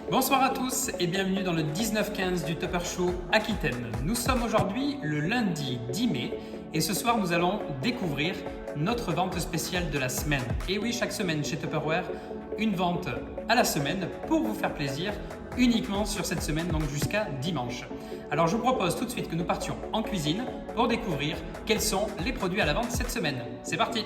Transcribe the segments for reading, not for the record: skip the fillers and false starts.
Bonsoir à tous et bienvenue dans le 19-15 du Tupper Show Aquitaine. Nous sommes aujourd'hui le lundi 10 mai et ce soir nous allons découvrir notre vente spéciale de la semaine. Et oui, chaque semaine chez Tupperware, une vente à la semaine pour vous faire plaisir uniquement sur cette semaine, donc jusqu'à dimanche. Alors je vous propose tout de suite que nous partions en cuisine pour découvrir quels sont les produits à la vente cette semaine. C'est parti!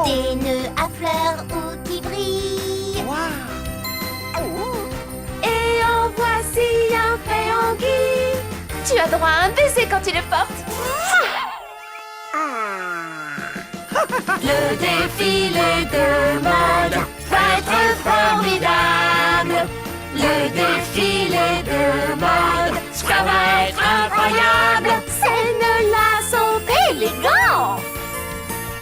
Des nœuds à fleurs ou qui brillent. Wow. Et en voici un fait anguille. Tu as droit à un baiser quand tu le portes. Le défilé de mode va être formidable. Le défilé de mode, ça va être incroyable. Ces nœuds-là sont élégants.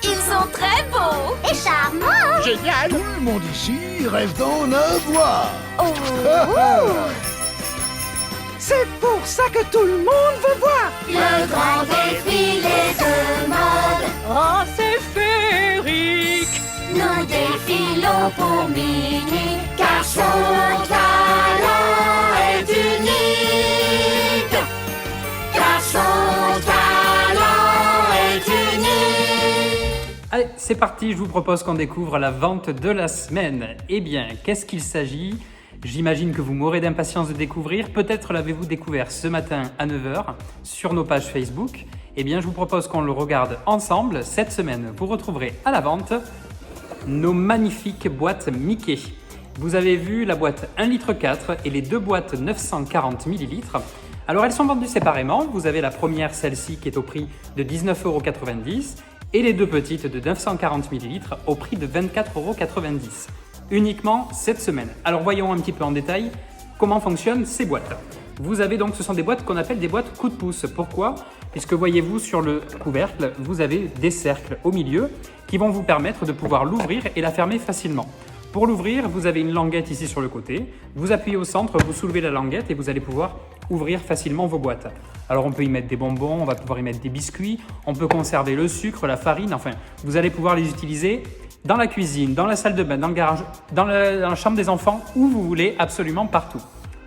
Ils sont très beaux Et charmants. Génial! Tout le monde ici rêve d'en avoir! C'est pour ça que tout le monde veut voir! Le grand défilé de mode. Oh, c'est féerique! Nous défilons pour Minnie, car son talent est unique. Car son talent est unique. Allez, c'est parti, je vous propose qu'on découvre la vente de la semaine. Eh bien, qu'est-ce qu'il s'agit? J'imagine que vous mourrez d'impatience de découvrir. Peut-être l'avez-vous découvert ce matin à 9h sur nos pages Facebook. Eh bien, je vous propose qu'on le regarde ensemble. Cette semaine, vous retrouverez à la vente nos magnifiques boîtes Mickey. Vous avez vu la boîte 1,4 litre et les deux boîtes 940 ml. Alors, elles sont vendues séparément. Vous avez la première, celle-ci, qui est au prix de 19,90 € et les deux petites de 940 ml au prix de 24,90 € uniquement cette semaine. Alors voyons un petit peu en détail comment fonctionnent ces boîtes. Vous avez donc, ce sont des boîtes qu'on appelle des boîtes coup de pouce. Pourquoi? Puisque voyez-vous sur le couvercle, vous avez des cercles au milieu qui vont vous permettre de pouvoir l'ouvrir et la fermer facilement. Pour l'ouvrir, vous avez une languette ici sur le côté. Vous appuyez au centre, vous soulevez la languette et vous allez pouvoir ouvrir facilement vos boîtes. Alors on peut y mettre des bonbons, on va pouvoir y mettre des biscuits, on peut conserver le sucre, la farine, enfin vous allez pouvoir les utiliser dans la cuisine, dans la salle de bain, dans le garage, dans la chambre des enfants, où vous voulez, absolument partout.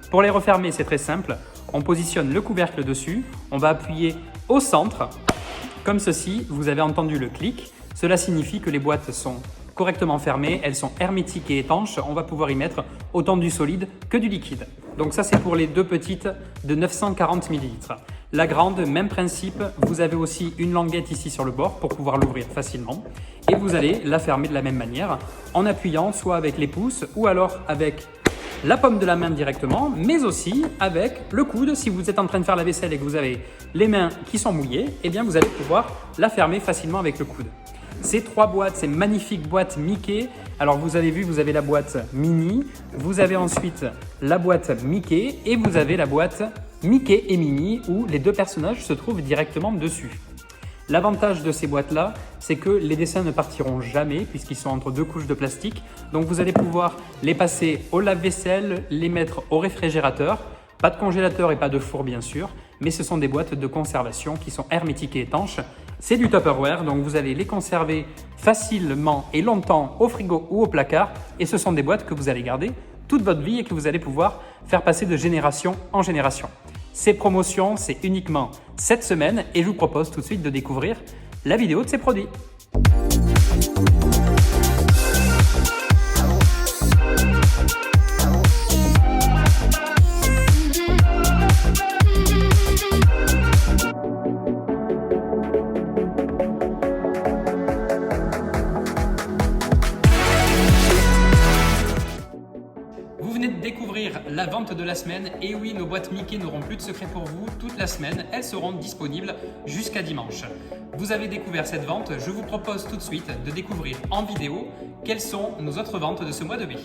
Pour les refermer, c'est très simple. On positionne le couvercle dessus, on va appuyer au centre, comme ceci. Vous avez entendu le clic. Cela signifie que les boîtes sont correctement fermées, elles sont hermétiques et étanches. On va pouvoir y mettre autant du solide que du liquide. Donc ça, c'est pour les deux petites de 940 ml. La grande, même principe, vous avez aussi une languette ici sur le bord pour pouvoir l'ouvrir facilement. Et vous allez la fermer de la même manière en appuyant soit avec les pouces ou alors avec la paume de la main directement, mais aussi avec le coude. Si vous êtes en train de faire la vaisselle et que vous avez les mains qui sont mouillées, eh bien vous allez pouvoir la fermer facilement avec le coude. Ces trois boîtes, ces magnifiques boîtes Mickey. Alors vous avez vu, vous avez la boîte Minnie, vous avez ensuite la boîte Mickey et vous avez la boîte Mickey et Minnie où les deux personnages se trouvent directement dessus. L'avantage de ces boîtes-là, c'est que les dessins ne partiront jamais puisqu'ils sont entre deux couches de plastique. Donc vous allez pouvoir les passer au lave-vaisselle, les mettre au réfrigérateur. Pas de congélateur et pas de four bien sûr, mais ce sont des boîtes de conservation qui sont hermétiques et étanches. C'est du Tupperware, donc vous allez les conserver facilement et longtemps au frigo ou au placard. Et ce sont des boîtes que vous allez garder toute votre vie et que vous allez pouvoir faire passer de génération en génération. Ces promotions, c'est uniquement cette semaine et je vous propose tout de suite de découvrir la vidéo de ces produits. Vous venez de découvrir la vente de la semaine et oui, nos boîtes Mickey n'auront plus de secret pour vous toute la semaine, elles seront disponibles jusqu'à dimanche. Vous avez découvert cette vente, je vous propose tout de suite de découvrir en vidéo quelles sont nos autres ventes de ce mois de mai.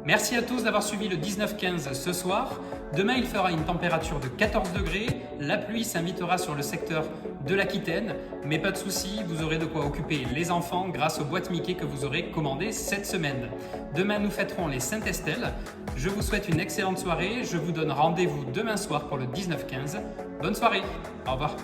Merci à tous d'avoir suivi le 19-15 ce soir. Demain, il fera une température de 14 degrés. La pluie s'invitera sur le secteur de l'Aquitaine. Mais pas de souci, vous aurez de quoi occuper les enfants grâce aux boîtes Mickey que vous aurez commandées cette semaine. Demain, nous fêterons les Sainte-Estelle. Je vous souhaite une excellente soirée. Je vous donne rendez-vous demain soir pour le 19-15. Bonne soirée. Au revoir.